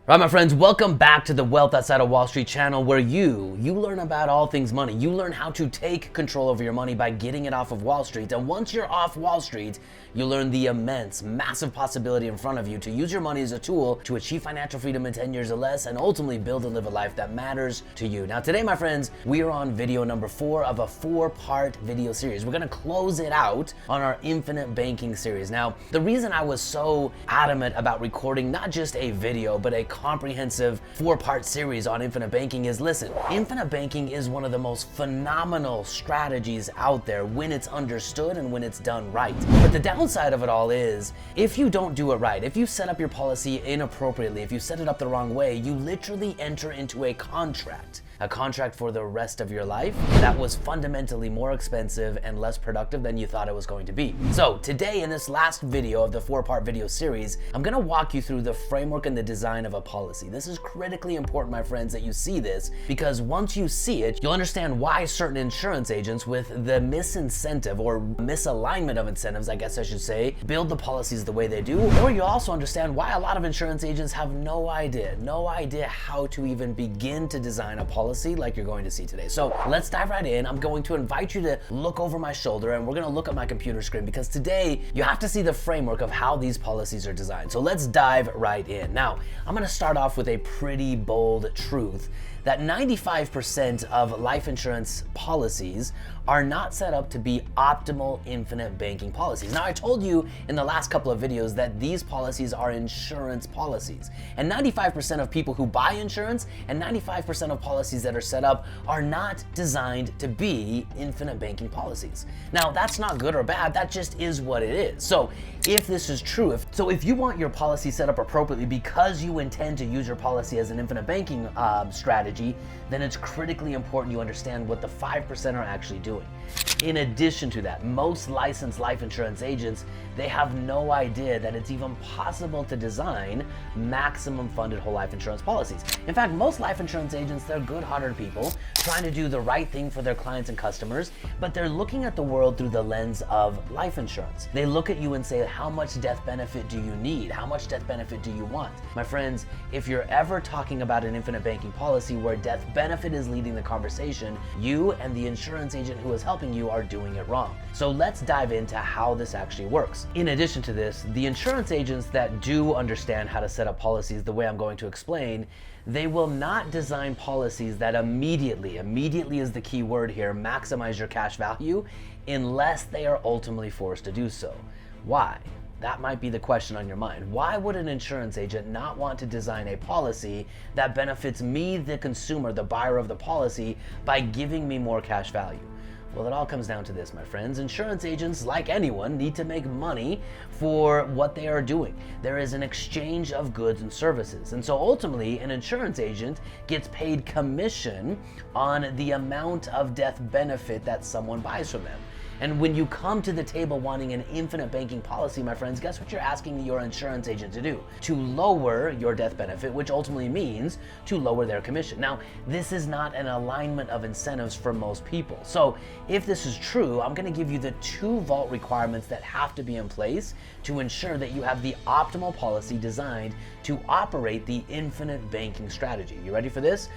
Right, my friends, welcome back to the Wealth Outside of Wall Street channel, where you learn about all things money. You learn how to take control over your money by getting it off of Wall Street. And once you're off Wall Street, you learn the immense, massive possibility in front of you to use your money as a tool to achieve financial freedom in 10 years or less and ultimately build and live a life that matters to you. Now, today, my friends, we are on video number 4 of a 4-part video series. We're going to close it out on our infinite banking series. Now, the reason I was so adamant about recording not just a video, but a comprehensive 4-part series on infinite banking is, listen, infinite banking is one of the most phenomenal strategies out there when it's understood and when it's done right. But the downside of it all is, if you don't do it right, if you set up your policy inappropriately, if you set it up the wrong way, you literally enter into a contract for the rest of your life that was fundamentally more expensive and less productive than you thought it was going to be. So today, in this last video of the 4-part video series, I'm gonna walk you through the framework and the design of a policy. This is critically important, my friends, that you see this, because once you see it, you'll understand why certain insurance agents, with the misincentive or misalignment of incentives, I guess I should say, build the policies the way they do. Or you'll also understand why a lot of insurance agents have no idea how to even begin to design a policy like you're going to see today. So let's dive right in. I'm going to invite you to look over my shoulder, and we're going to look at my computer screen, because today you have to see the framework of how these policies are designed. So let's dive right in. Now, I'm going to start off with a pretty bold truth that 95% of life insurance policies are not set up to be optimal infinite banking policies. Now, I told you in the last couple of videos that these policies are insurance policies, and 95% of people who buy insurance and 95% of policies that are set up are not designed to be infinite banking policies. Now, that's not good or bad, that just is what it is. So if this is true, if you want your policy set up appropriately because you intend to use your policy as an infinite banking strategy, then it's critically important you understand what the 5% are actually doing. In addition to that, most licensed life insurance agents, they have no idea that it's even possible to design maximum funded whole life insurance policies. In fact, most life insurance agents, they're good-hearted people trying to do the right thing for their clients and customers, but they're looking at the world through the lens of life insurance. They look at you and say, how much death benefit do you need? How much death benefit do you want? My friends, if you're ever talking about an infinite banking policy where death benefit is leading the conversation, you and the insurance agent who is helping you are doing it wrong. So let's dive into how this actually works. In addition to this, the insurance agents that do understand how to set up policies the way I'm going to explain, they will not design policies that immediately is the key word here, maximize your cash value, unless they are ultimately forced to do so. Why? That might be the question on your mind. Why would an insurance agent not want to design a policy that benefits me, the consumer, the buyer of the policy, by giving me more cash value? Well, it all comes down to this, my friends. Insurance agents, like anyone, need to make money for what they are doing. There is an exchange of goods and services. And so ultimately, an insurance agent gets paid commission on the amount of death benefit that someone buys from them. And when you come to the table wanting an infinite banking policy, my friends, guess what you're asking your insurance agent to do? To lower your death benefit, which ultimately means to lower their commission. Now, this is not an alignment of incentives for most people. So if this is true, I'm going to give you the 2 vault requirements that have to be in place to ensure that you have the optimal policy designed to operate the infinite banking strategy. You ready for this?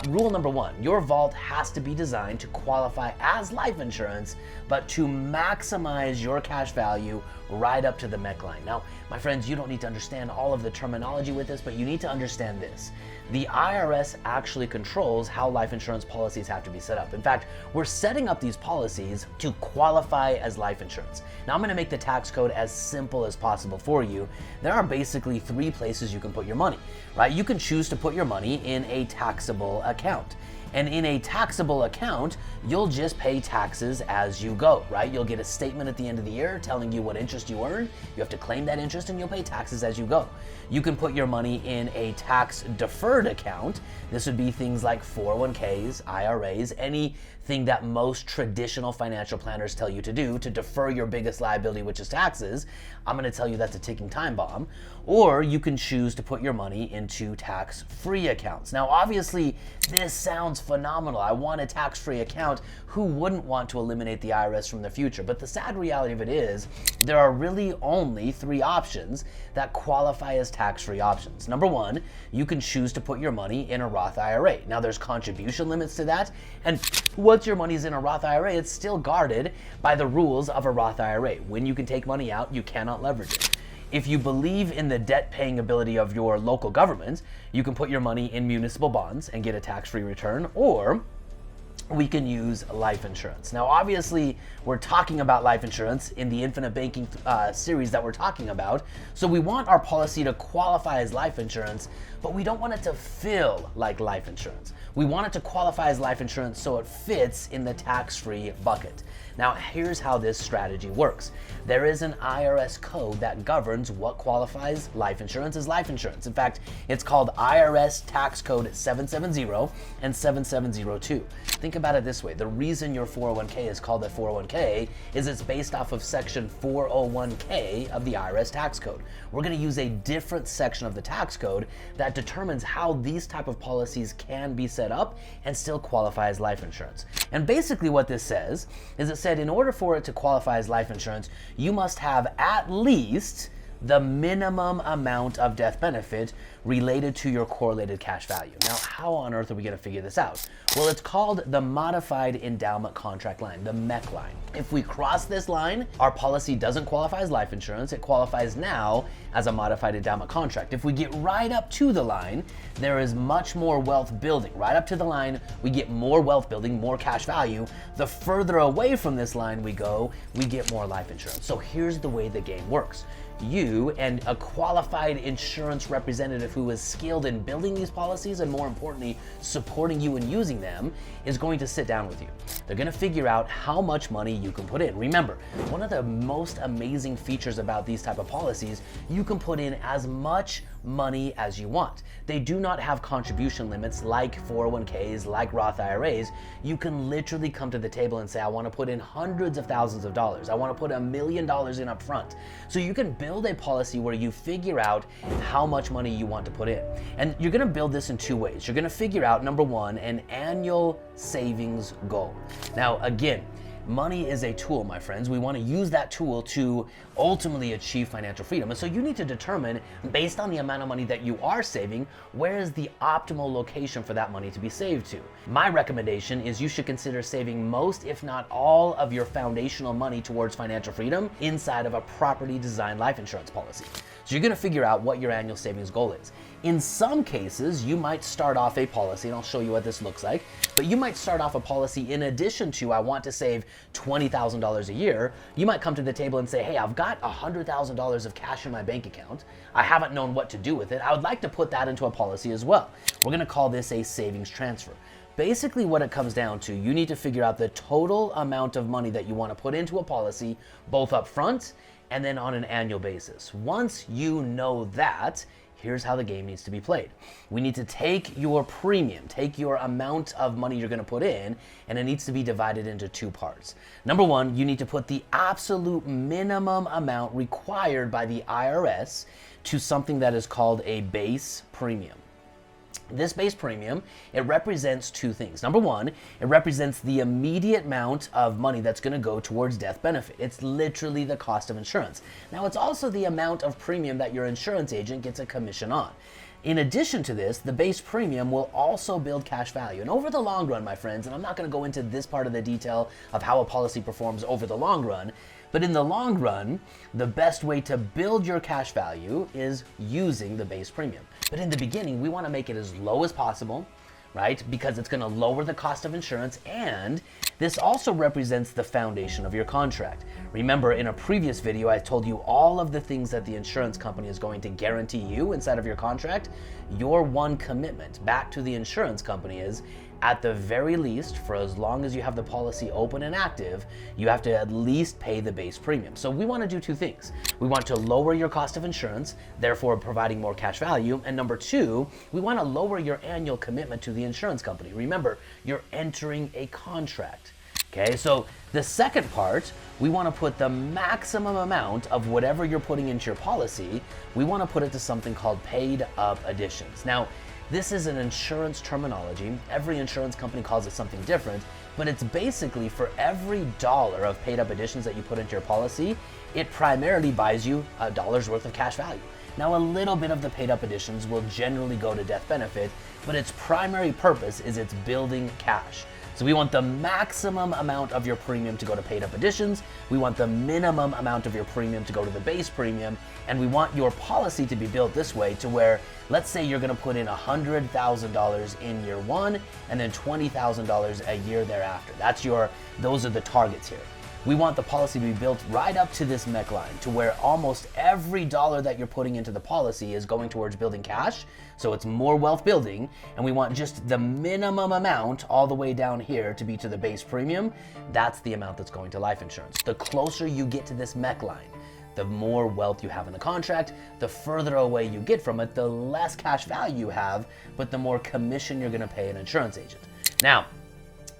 Rule number 1, your vault has to be designed to qualify as life insurance, but to maximize your cash value right up to the neckline. Now, my friends, you don't need to understand all of the terminology with this, but you need to understand this. The IRS actually controls how life insurance policies have to be set up. In fact, we're setting up these policies to qualify as life insurance. Now, I'm going to make the tax code as simple as possible for you. There are basically 3 places you can put your money, right? You can choose to put your money in a taxable account. And in a taxable account, you'll just pay taxes as you go, right? You'll get a statement at the end of the year telling you what interest you earned. You have to claim that interest and you'll pay taxes as you go. You can put your money in a tax deferred account. This would be things like 401ks, IRAs, anything that most traditional financial planners tell you to do to defer your biggest liability, which is taxes. I'm going to tell you that's a ticking time bomb. Or you can choose to put your money into tax-free accounts. Now, obviously, this sounds phenomenal. I want a tax-free account. Who wouldn't want to eliminate the IRS from the future? But the sad reality of it is there are really only 3 options that qualify as tax-free options. Number 1, you can choose to put your money in a Roth IRA. Now there's contribution limits to that, and once your money's in a Roth IRA, it's still guarded by the rules of a Roth IRA. When you can take money out, you cannot leverage it. If you believe in the debt-paying ability of your local government, you can put your money in municipal bonds and get a tax-free return, or we can use life insurance. Now, obviously, we're talking about life insurance in the Infinite Banking series that we're talking about. So we want our policy to qualify as life insurance, but we don't want it to feel like life insurance. We want it to qualify as life insurance so it fits in the tax-free bucket. Now, here's how this strategy works. There is an IRS code that governs what qualifies life insurance as life insurance. In fact, it's called IRS Tax Code 770 and 7702. Think about it this way. The reason your 401k is called a 401k is it's based off of section 401k of the IRS tax code. We're going to use a different section of the tax code that determines how these type of policies can be set up and still qualify as life insurance. And basically what this says is it said in order for it to qualify as life insurance, you must have at least the minimum amount of death benefit related to your correlated cash value. Now, how on earth are we going to figure this out? Well, it's called the Modified Endowment Contract line, the MEC line. If we cross this line, our policy doesn't qualify as life insurance. It qualifies now as a Modified Endowment Contract. If we get right up to the line, there is much more wealth building. Right up to the line, we get more wealth building, more cash value. The further away from this line we go, we get more life insurance. So here's the way the game works. You and a qualified insurance representative who is skilled in building these policies and, more importantly, supporting you in using them is going to sit down with you. They're going to figure out how much money you can put in. Remember, one of the most amazing features about these type of policies, you can put in as much money as you want. They do not have contribution limits like 401ks, like Roth IRAs. You can literally come to the table and say, I want to put in hundreds of thousands of dollars. I want to put $1 million in up front. So you can build a policy where you figure out how much money you want to put in. And you're going to build this in 2 ways. You're going to figure out, number 1, an annual savings goal. Now, again, money is a tool, my friends. We want to use that tool to ultimately achieve financial freedom. And so you need to determine, based on the amount of money that you are saving, where is the optimal location for that money to be saved to. My recommendation is you should consider saving most, if not all, of your foundational money towards financial freedom inside of a properly designed life insurance policy. So you're going to figure out what your annual savings goal is. In some cases, you might start off a policy, and I'll show you what this looks like, but you might start off a policy in addition to, I want to save $20,000 a year. You might come to the table and say, hey, I've got $100,000 of cash in my bank account. I haven't known what to do with it. I would like to put that into a policy as well. We're going to call this a savings transfer. Basically what it comes down to, you need to figure out the total amount of money that you want to put into a policy, both up front and then on an annual basis. Once you know that, here's how the game needs to be played. We need to take your premium, take your amount of money you're going to put in, and it needs to be divided into 2 parts. Number 1, you need to put the absolute minimum amount required by the IRS to something that is called a base premium. This base premium, it represents 2 things. Number 1, it represents the immediate amount of money that's going to go towards death benefit. It's literally the cost of insurance. Now, it's also the amount of premium that your insurance agent gets a commission on. In addition to this, the base premium will also build cash value. And over the long run, my friends, and I'm not going to go into this part of the detail of how a policy performs over the long run, but in the long run, the best way to build your cash value is using the base premium. But in the beginning, we want to make it as low as possible, right? Because it's going to lower the cost of insurance, and this also represents the foundation of your contract. Remember, in a previous video, I told you all of the things that the insurance company is going to guarantee you inside of your contract. Your one commitment back to the insurance company is, at the very least, for as long as you have the policy open and active, you have to at least pay the base premium. So we want to do 2 things. We want to lower your cost of insurance, therefore providing more cash value. And number 2, we want to lower your annual commitment to the insurance company. Remember, you're entering a contract. Okay, so the second part, we want to put the maximum amount of whatever you're putting into your policy, we want to put it to something called paid up additions. Now, This is an insurance terminology. Every insurance company calls it something different, but it's basically for every dollar of paid up additions that you put into your policy, it primarily buys you a dollar's worth of cash value. Now, a little bit of the paid up additions will generally go to death benefit, but its primary purpose is it's building cash. So we want the maximum amount of your premium to go to paid up additions, we want the minimum amount of your premium to go to the base premium, and we want your policy to be built this way to where, let's say you're gonna put in $100,000 in year one and then $20,000 a year thereafter. Those are the targets here. We want the policy to be built right up to this neckline to where almost every dollar that you're putting into the policy is going towards building cash. So it's more wealth building, and we want just the minimum amount all the way down here to be to the base premium. That's the amount that's going to life insurance. The closer you get to this neckline, the more wealth you have in the contract, the further away you get from it, the less cash value you have, but the more commission you're gonna pay an insurance agent. Now,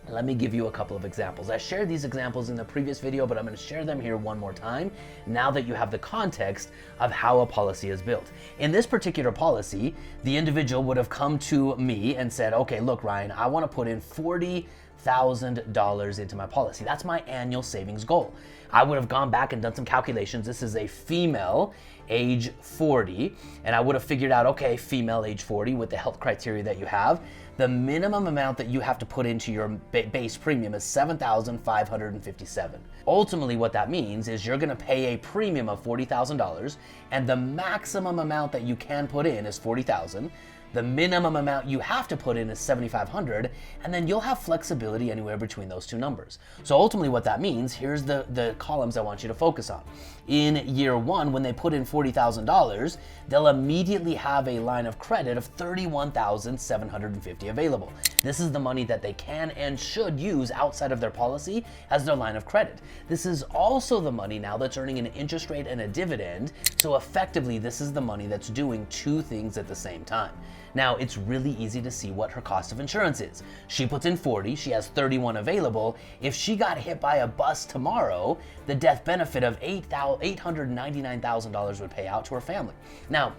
let me give you a couple of examples. I shared these examples in the previous video, but I'm going to share them here one more time now that you have the context of how a policy is built. In this particular policy, the individual would have come to me and said, okay, look, Ryan, I want to put in $40,000 into my policy. That's my annual savings goal. I would have gone back and done some calculations. This is a female, age 40, and I would have figured out, okay, female age 40 with the health criteria that you have, the minimum amount that you have to put into your base premium is $7,557. Ultimately, what that means is you're gonna pay a premium of $40,000, and the maximum amount that you can put in is $40,000. The minimum amount you have to put in is $7,500, and then you'll have flexibility anywhere between those two numbers. So ultimately what that means, here's the columns I want you to focus on. In year one, when they put in $40,000, they'll immediately have a line of credit of $31,750 available. This is the money that they can and should use outside of their policy as their line of credit. This is also the money now that's earning an interest rate and a dividend, so effectively this is the money that's doing two things at the same time. Now, it's really easy to see what her cost of insurance is. She puts in 40, she has 31 available. If she got hit by a bus tomorrow, the death benefit of $899,000 would pay out to her family. Now,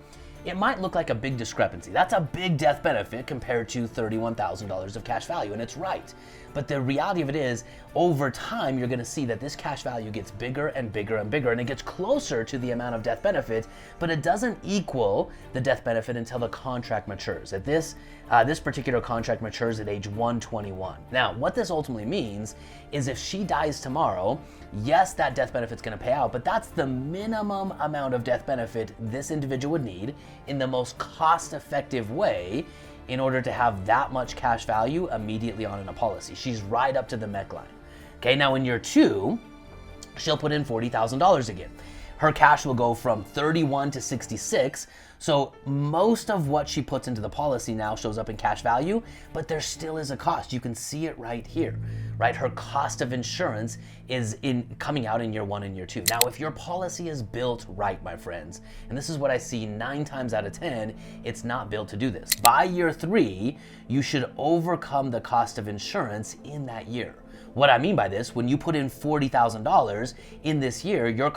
it might look like a big discrepancy. That's a big death benefit compared to $31,000 of cash value, and it's right. But the reality of it is, over time, you're gonna see that this cash value gets bigger and bigger and bigger, and it gets closer to the amount of death benefit, but it doesn't equal the death benefit until the contract matures. At this particular contract matures at age 121. Now, what this ultimately means is if she dies tomorrow, yes, that death benefit's gonna pay out, but that's the minimum amount of death benefit this individual would need in the most cost-effective way in order to have that much cash value immediately on in a policy. She's right up to the neckline. Okay, now in year two, she'll put in $40,000 again. Her cash will go from 31 to 66, so most of what she puts into the policy now shows up in cash value, but there still is a cost. You can see it right here, right? Her cost of insurance is coming out in year one and year two. Now, if your policy is built right, my friends, and this is what I see 9 times out of 10, it's not built to do this. By year three, you should overcome the cost of insurance in that year. What I mean by this, when you put in $40,000 in this year, your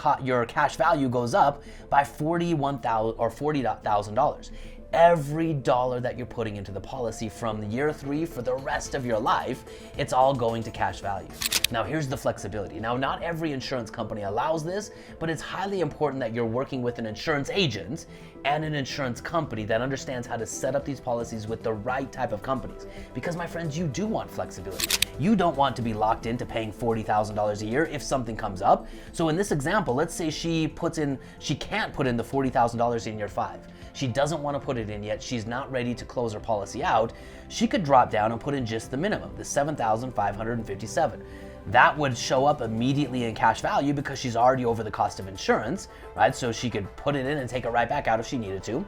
cash value goes up by $40,000. Every dollar that you're putting into the policy from year three for the rest of your life, it's all going to cash value. Now, here's the flexibility. Now, not every insurance company allows this, but it's highly important that you're working with an insurance agent and an insurance company that understands how to set up these policies with the right type of companies. Because, my friends, you do want flexibility. You don't want to be locked into paying $40,000 a year if something comes up. So in this example, let's say she can't put in the $40,000 in year 5. She doesn't want to put it in yet. She's not ready to close her policy out. She could drop down and put in just the minimum, the $7,557. That would show up immediately in cash value because she's already over the cost of insurance, right? So she could put it in and take it right back out if she needed to.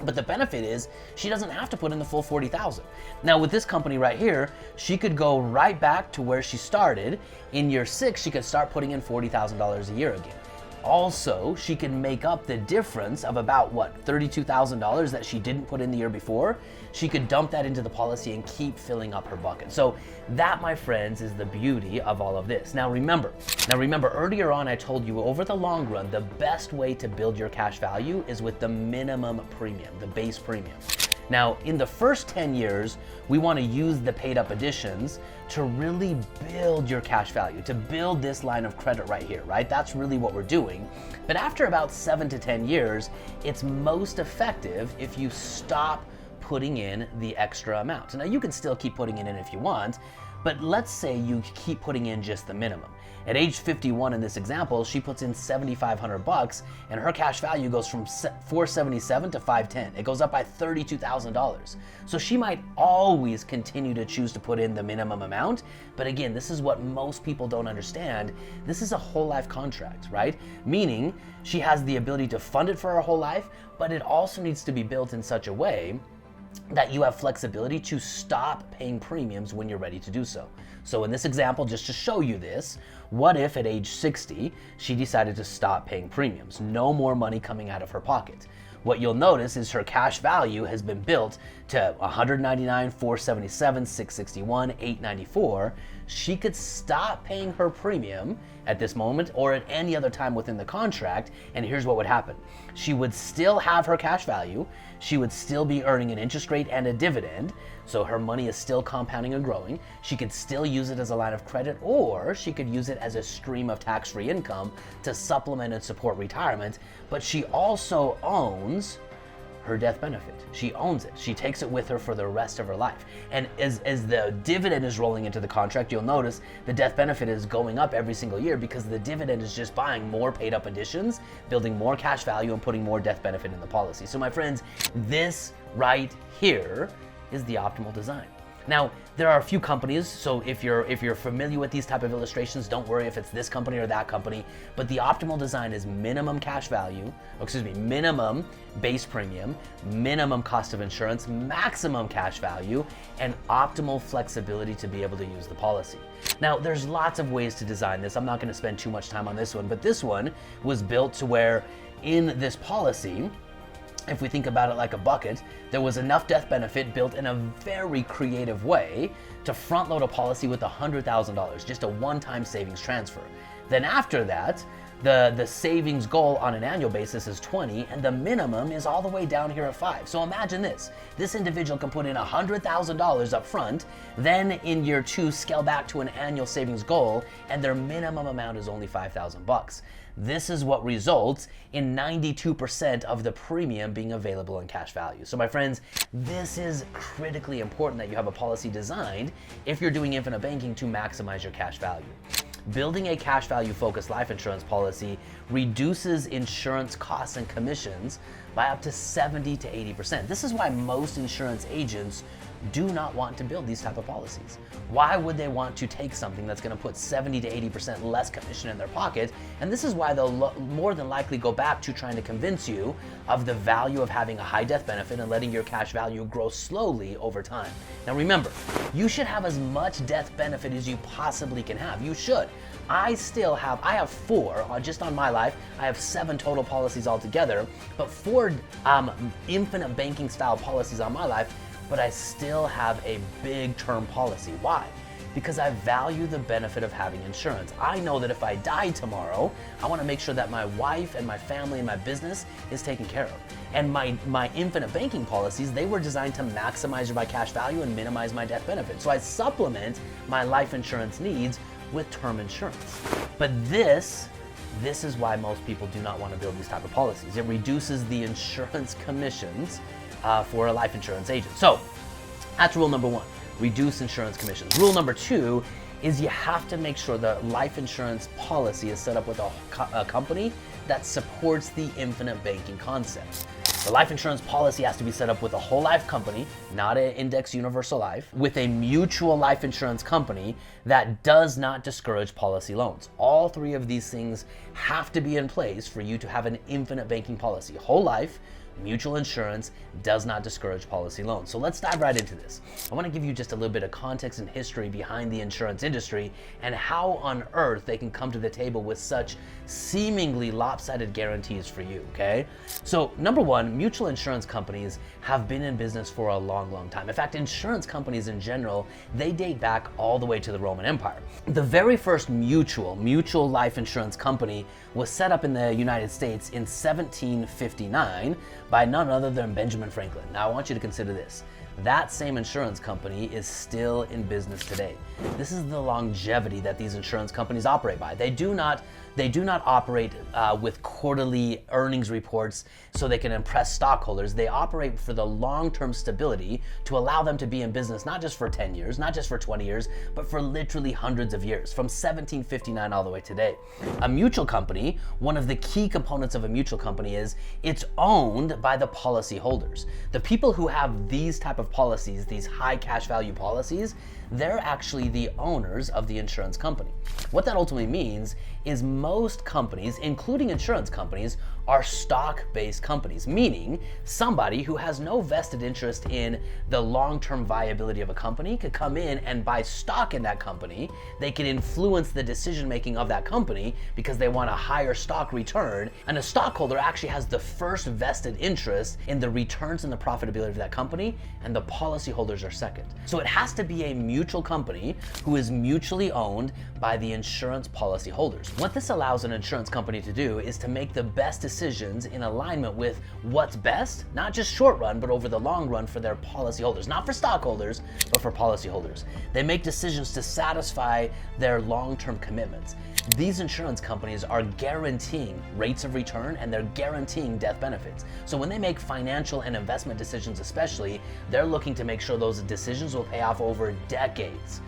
But the benefit is she doesn't have to put in the full $40,000. Now with this company right here, she could go right back to where she started. In year 6, she could start putting in $40,000 a year again. Also, she can make up the difference of about, $32,000 that she didn't put in the year before. She could dump that into the policy and keep filling up her bucket. So that, my friends, is the beauty of all of this. Now remember, earlier on I told you over the long run, the best way to build your cash value is with the minimum premium, the base premium. Now, in the first 10 years, we want to use the paid up additions to really build your cash value, to build this line of credit right here, right? That's really what we're doing. But after about 7 to 10 years, it's most effective if you stop putting in the extra amount. Now, you can still keep putting it in if you want, but let's say you keep putting in just the minimum. At age 51 in this example, she puts in $7,500 and her cash value goes from $477 to $510. It goes up by $32,000. So she might always continue to choose to put in the minimum amount. But again, this is what most people don't understand. This is a whole life contract, right? Meaning she has the ability to fund it for her whole life, but it also needs to be built in such a way that you have flexibility to stop paying premiums when you're ready to do so. So in this example, just to show you this, what if at age 60, she decided to stop paying premiums? No more money coming out of her pocket. What you'll notice is her cash value has been built to $199, $477, $661, $894. She could stop paying her premium at this moment or at any other time within the contract, and here's what would happen. She would still have her cash value, she would still be earning an interest rate and a dividend, so her money is still compounding and growing. She could still use it as a line of credit, or she could use it as a stream of tax-free income to supplement and support retirement, but she also owns her death benefit. She owns it. She takes it with her for the rest of her life. And as the dividend is rolling into the contract, you'll notice the death benefit is going up every single year because the dividend is just buying more paid up additions, building more cash value, and putting more death benefit in the policy. So my friends, this right here is the optimal design. Now, there are a few companies, so if you're familiar with these type of illustrations, don't worry if it's this company or that company, but the optimal design is minimum cash value, minimum base premium, minimum cost of insurance, maximum cash value, and optimal flexibility to be able to use the policy. Now, there's lots of ways to design this. I'm not going to spend too much time on this one, but this one was built to where in this policy, if we think about it like a bucket, there was enough death benefit built in a very creative way to front load a policy with $100,000, just a one-time savings transfer. Then after that, the savings goal on an annual basis is 20, and the minimum is all the way down here at 5. So imagine this. This individual can put in $100,000 up front, then in year 2 scale back to an annual savings goal, and their minimum amount is only $5,000. This is what results in 92% of the premium being available in cash value. So my friends, this is critically important that you have a policy designed if you're doing infinite banking to maximize your cash value. Building a cash value focused life insurance policy reduces insurance costs and commissions by up to 70 to 80%. This is why most insurance agents do not want to build these type of policies. Why would they want to take something that's going to put 70 to 80% less commission in their pocket? And this is why they'll more than likely go back to trying to convince you of the value of having a high death benefit and letting your cash value grow slowly over time. Now remember, you should have as much death benefit as you possibly can have. You should. I have 4, just on my life. I have 7 total policies altogether, but 4 infinite banking style policies on my life, but I still have a big term policy. Why? Because I value the benefit of having insurance. I know that if I die tomorrow, I want to make sure that my wife and my family and my business is taken care of. And my infinite banking policies, they were designed to maximize my cash value and minimize my death benefit. So I supplement my life insurance needs with term insurance. But this is why most people do not want to build these type of policies. It reduces the insurance commissions for a life insurance agent. So that's rule number 1, reduce insurance commissions. Rule number 2 is you have to make sure the life insurance policy is set up with a company that supports the infinite banking concept. The life insurance policy has to be set up with a whole life company, not an index universal life, with a mutual life insurance company that does not discourage policy loans. All 3 of these things have to be in place for you to have an infinite banking policy. Whole life, mutual insurance, does not discourage policy loans. So let's dive right into this. I want to give you just a little bit of context and history behind the insurance industry and how on earth they can come to the table with such seemingly lopsided guarantees for you, okay? So number 1, mutual insurance companies have been in business for a long, long time. In fact, insurance companies in general, they date back all the way to the Roman Empire. The very first mutual life insurance company was set up in the United States in 1759 by none other than Benjamin Franklin. Now I want you to consider this. That same insurance company is still in business today. This is the longevity that these insurance companies operate by. They do not operate with quarterly earnings reports so they can impress stockholders. They operate for the long-term stability to allow them to be in business not just for 10 years, not just for 20 years, but for literally hundreds of years, from 1759 all the way today. A mutual company, one of the key components of a mutual company is it's owned by the policy holders. The people who have these type of policies, these high cash value policies, they're actually the owners of the insurance company. What that ultimately means is most companies, including insurance companies, are stock-based companies, meaning somebody who has no vested interest in the long-term viability of a company could come in and buy stock in that company. They can influence the decision-making of that company because they want a higher stock return, and a stockholder actually has the first vested interest in the returns and the profitability of that company, and the policyholders are second. So it has to be a mutual company who is mutually owned by the insurance policy holders. What this allows an insurance company to do is to make the best decisions in alignment with what's best, not just short run, but over the long run for their policyholders, not for stockholders, but for policyholders. They make decisions to satisfy their long-term commitments. These insurance companies are guaranteeing rates of return and they're guaranteeing death benefits. So when they make financial and investment decisions especially, they're looking to make sure those decisions will pay off over decades.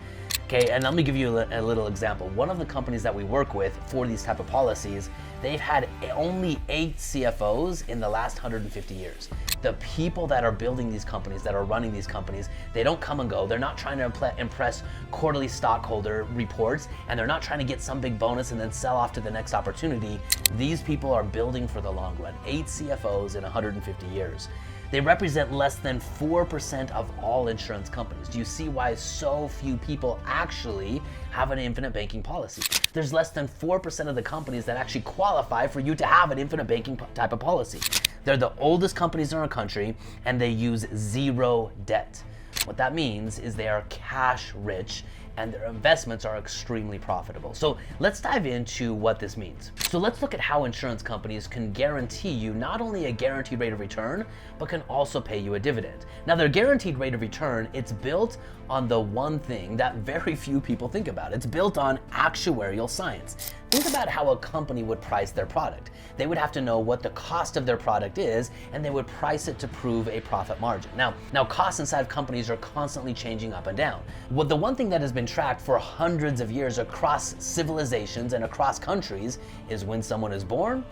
Okay, and let me give you a little example. One of the companies that we work with for these type of policies, they've had only 8 CFOs in the last 150 years. The people that are building these companies, that are running these companies, they don't come and go. They're not trying to impress quarterly stockholder reports, and they're not trying to get some big bonus and then sell off to the next opportunity. These people are building for the long run. 8 CFOs in 150 years. They represent less than 4% of all insurance companies. Do you see why so few people actually have an infinite banking policy? There's less than 4% of the companies that actually qualify for you to have an infinite banking type of policy. They're the oldest companies in our country, and they use zero debt. What that means is they are cash rich and their investments are extremely profitable. So let's dive into what this means. So let's look at how insurance companies can guarantee you not only a guaranteed rate of return, but can also pay you a dividend. Now their guaranteed rate of return, it's built on the one thing that very few people think about. It's built on actuarial science. Think about how a company would price their product. They would have to know what the cost of their product is, and they would price it to prove a profit margin. Now costs inside of companies are constantly changing up and down. The one thing that has been tracked for hundreds of years across civilizations and across countries is when someone is born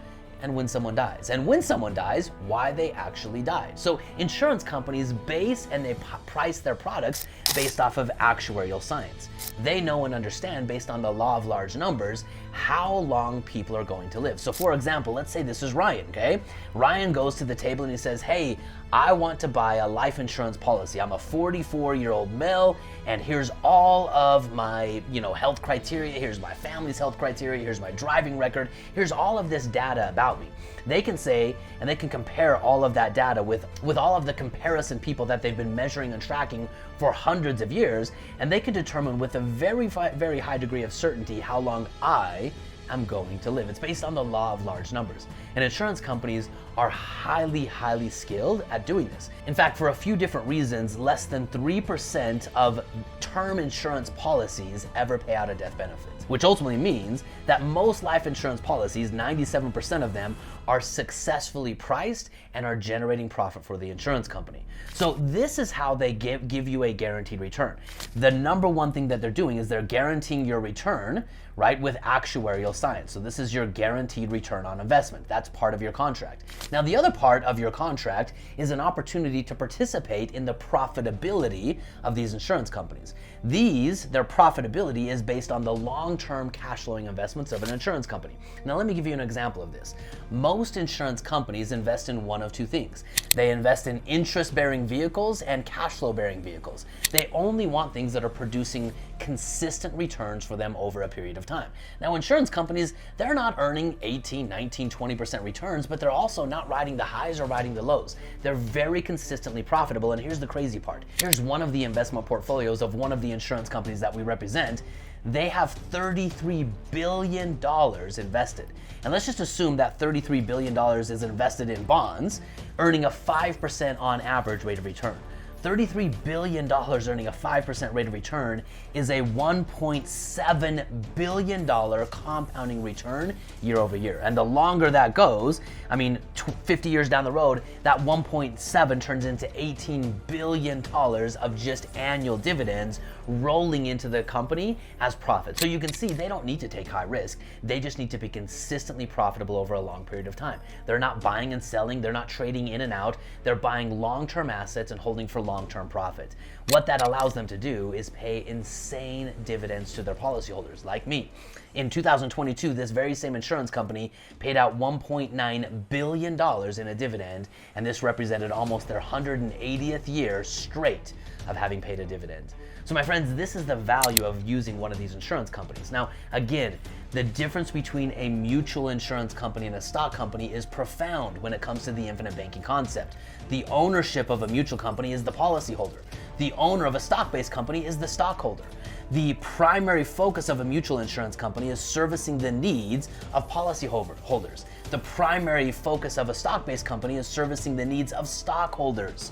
and when someone dies. And when someone dies, why they actually died. So insurance companies base and they price their products based off of actuarial science. They know and understand based on the law of large numbers how long people are going to live. So for example, let's say this is Ryan, okay? Ryan goes to the table and he says, hey, I want to buy a life insurance policy. I'm a 44-year-old male, and here's all of my, health criteria. Here's my family's health criteria. Here's my driving record. Here's all of this data about me. They can say, and they can compare all of that data with all of the comparison people that they've been measuring and tracking for hundreds of years, and they can determine with a very, very high degree of certainty how long I am going to live. It's based on the law of large numbers. And insurance companies are highly, highly skilled at doing this. In fact, for a few different reasons, less than 3% of term insurance policies ever pay out a death benefit, which ultimately means that most life insurance policies, 97% of them, are successfully priced and are generating profit for the insurance company. So this is how they give you a guaranteed return. The number one thing that they're doing is they're guaranteeing your return, right, with actuarial science. So this is your guaranteed return on investment. That's part of your contract. Now, the other part of your contract is an opportunity to participate in the profitability of these insurance companies. Their profitability is based on the long-term cash flowing investments of an insurance company. Now, let me give you an example of this. Most insurance companies invest in one of two things. They invest in interest-bearing vehicles and cash flow-bearing vehicles. They only want things that are producing consistent returns for them over a period of time. Now, insurance companies, they're not earning 18, 19, 20% returns, but they're also not riding the highs or riding the lows. They're very consistently profitable, and here's the crazy part. Here's one of the investment portfolios of one of the insurance companies that we represent. They have $33 billion invested. And let's just assume that $33 billion is invested in bonds. earning a 5% on average rate of return. $33 billion earning a 5% rate of return is a $1.7 billion compounding return year over year. And the longer that goes, 50 years down the road, that 1.7 turns into $18 billion of just annual dividends rolling into the company as profit. So you can see they don't need to take high risk. They just need to be consistently profitable over a long period of time. They're not buying and selling. They're not trading in and out. They're buying long-term assets and holding for long-term profit. What that allows them to do is pay insane dividends to their policyholders, like me. In 2022, this very same insurance company paid out $1.9 billion in a dividend, and this represented almost their 180th year straight of having paid a dividend. So my friends, this is the value of using one of these insurance companies. Now, again, the difference between a mutual insurance company and a stock company is profound when it comes to the infinite banking concept. The ownership of a mutual company is the policyholder. The owner of a stock-based company is the stockholder. The primary focus of a mutual insurance company is servicing the needs of policyholders. The primary focus of a stock-based company is servicing the needs of stockholders.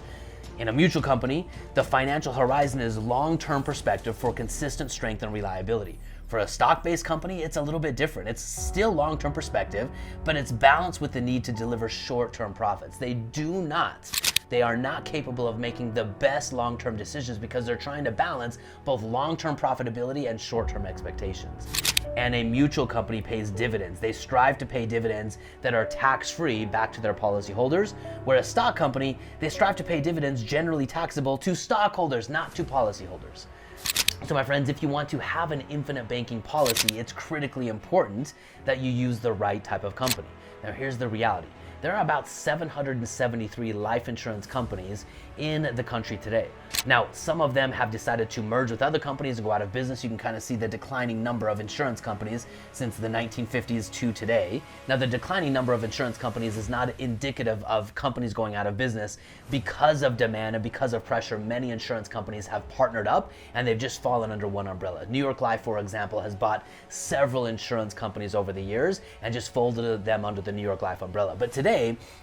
In a mutual company, the financial horizon is long-term perspective for consistent strength and reliability. For a stock-based company, it's a little bit different. It's still long-term perspective, but it's balanced with the need to deliver short-term profits. They are not capable of making the best long-term decisions because they're trying to balance both long-term profitability and short-term expectations. And a mutual company pays dividends. They strive to pay dividends that are tax-free back to their policyholders, where a stock company, they strive to pay dividends generally taxable to stockholders, not to policyholders. So my friends, if you want to have an infinite banking policy, it's critically important that you use the right type of company. Now here's the reality. There are about 773 life insurance companies in the country today. Now, some of them have decided to merge with other companies and go out of business. You can kind of see the declining number of insurance companies since the 1950s to today. Now, the declining number of insurance companies is not indicative of companies going out of business. Because of demand and because of pressure, many insurance companies have partnered up and they've just fallen under one umbrella. New York Life, for example, has bought several insurance companies over the years and just folded them under the New York Life umbrella. But today,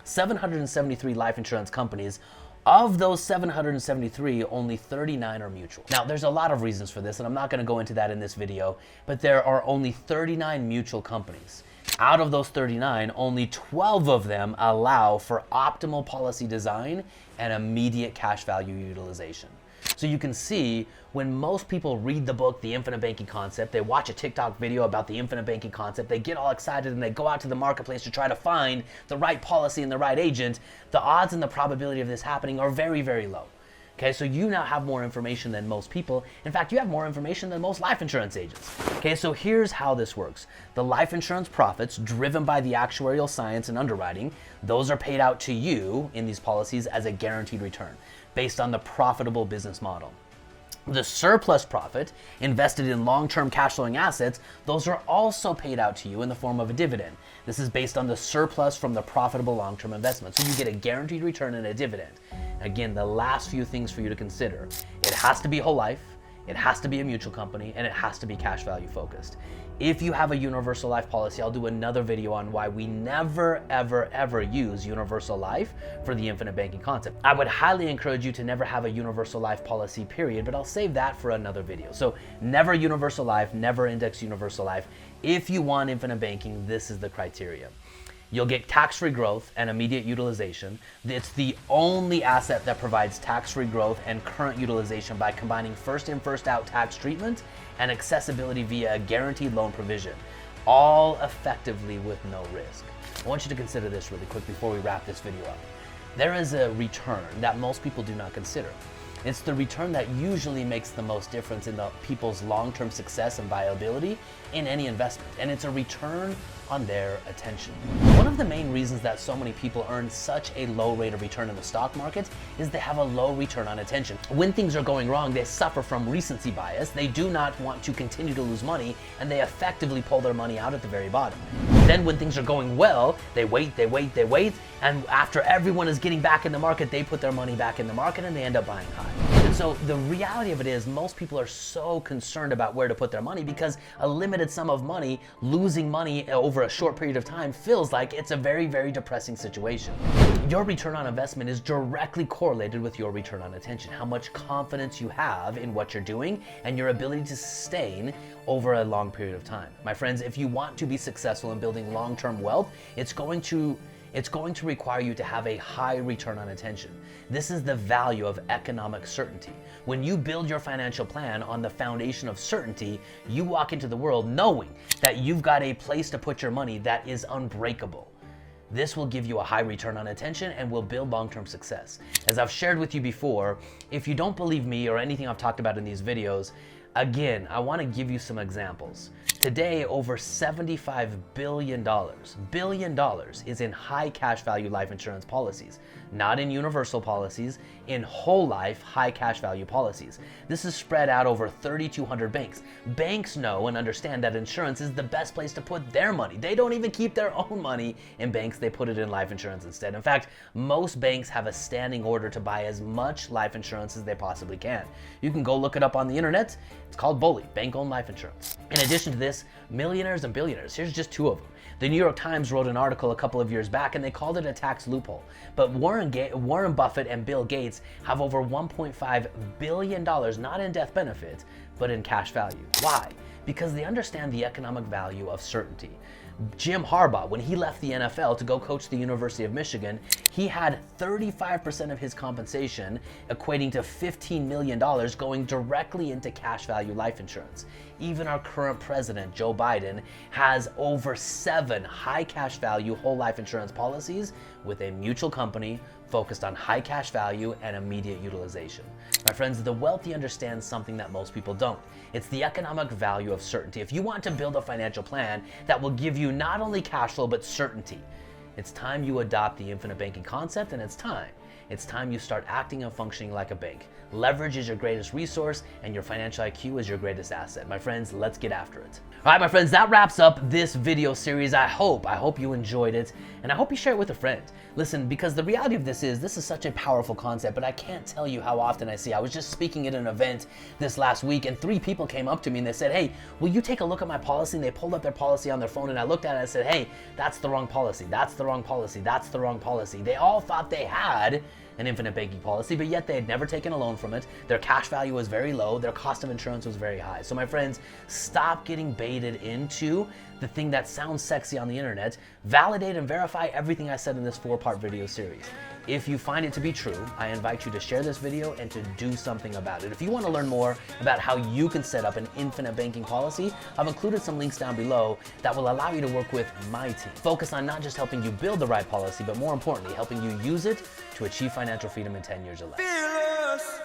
773 life insurance companies. Of those 773, only 39 are mutual. Now, there's a lot of reasons for this, and I'm not going to go into that in this video, but there are only 39 mutual companies. Out of those 39, only 12 of them allow for optimal policy design and immediate cash value utilization. So you can see when most people read the book, The Infinite Banking Concept, they watch a TikTok video about the infinite banking concept, they get all excited and they go out to the marketplace to try to find the right policy and the right agent, the odds and the probability of this happening are very, very low. Okay, so you now have more information than most people. In fact, you have more information than most life insurance agents. Okay, so here's how this works. The life insurance profits driven by the actuarial science and underwriting, those are paid out to you in these policies as a guaranteed return based on the profitable business model. The surplus profit invested in long-term cash flowing assets, those are also paid out to you in the form of a dividend. This is based on the surplus from the profitable long-term investment. So you get a guaranteed return and a dividend. Again, the last few things for you to consider. It has to be whole life, it has to be a mutual company, and it has to be cash value focused. If you have a universal life policy, I'll do another video on why we never, ever, ever use universal life for the infinite banking concept. I would highly encourage you to never have a universal life policy, period, but I'll save that for another video. So never universal life, never index universal life. If you want infinite banking, this is the criteria. You'll get tax-free growth and immediate utilization. It's the only asset that provides tax-free growth and current utilization by combining first in, first out tax treatment and accessibility via a guaranteed loan provision, all effectively with no risk. I want you to consider this really quick before we wrap this video up. There is a return that most people do not consider. It's the return that usually makes the most difference in the people's long-term success and viability in any investment, and it's a return on their attention. One of the main reasons that so many people earn such a low rate of return in the stock market is they have a low return on attention. When things are going wrong, they suffer from recency bias. They do not want to continue to lose money, and they effectively pull their money out at the very bottom. Then when things are going well, they wait, and after everyone is getting back in the market, they put their money back in the market and they end up buying high. So the reality of it is most people are so concerned about where to put their money because a limited sum of money, losing money over a short period of time feels like it's a very, very depressing situation. Your return on investment is directly correlated with your return on attention, how much confidence you have in what you're doing and your ability to sustain over a long period of time. My friends, if you want to be successful in building long-term wealth, it's going to require you to have a high return on attention. This is the value of economic certainty. When you build your financial plan on the foundation of certainty, you walk into the world knowing that you've got a place to put your money that is unbreakable. This will give you a high return on attention and will build long-term success. As I've shared with you before, if you don't believe me or anything I've talked about in these videos, again, I want to give you some examples. Today, over $75 billion is in high cash value life insurance policies, not in universal policies, in whole life high cash value policies. This is spread out over 3,200 banks. Banks know and understand that insurance is the best place to put their money. They don't even keep their own money in banks, they put it in life insurance instead. In fact, most banks have a standing order to buy as much life insurance as they possibly can. You can go look it up on the internet. It's called BOLI, bank-owned life insurance. In addition to this, millionaires and billionaires, here's just two of them. The New York Times wrote an article a couple of years back and they called it a tax loophole. But Warren Buffett and Bill Gates have over $1.5 billion, not in death benefit, but in cash value. Why? Because they understand the economic value of certainty. Jim Harbaugh, when he left the NFL to go coach the University of Michigan, he had 35% of his compensation, equating to $15 million, going directly into cash value life insurance. Even our current president, Joe Biden, has over 7 high cash value whole life insurance policies with a mutual company focused on high cash value and immediate utilization. My friends, the wealthy understand something that most people don't. It's the economic value of certainty. If you want to build a financial plan that will give you not only cash flow, but certainty, it's time you adopt the infinite banking concept, and it's time you start acting and functioning like a bank. Leverage is your greatest resource and your financial IQ is your greatest asset. My friends, let's get after it. All right, my friends, that wraps up this video series. I hope you enjoyed it, and I hope you share it with a friend. Listen, because the reality of this is such a powerful concept, but I can't tell you how often I see. I was just speaking at an event this last week, and 3 people came up to me and they said, "Hey, will you take a look at my policy?" And they pulled up their policy on their phone, and I looked at it and I said, "Hey, that's the wrong policy. That's the wrong policy. That's the wrong policy." They all thought they had an infinite banking policy, but yet they had never taken a loan from it. Their cash value was very low. Their cost of insurance was very high. So my friends, stop getting baited into the thing that sounds sexy on the internet. Validate and verify everything I said in this 4-part video series. If you find it to be true, I invite you to share this video and to do something about it. If you want to learn more about how you can set up an infinite banking policy, I've included some links down below that will allow you to work with my team. Focus on not just helping you build the right policy, but more importantly, helping you use it to achieve financial freedom in 10 years or less. Fearless.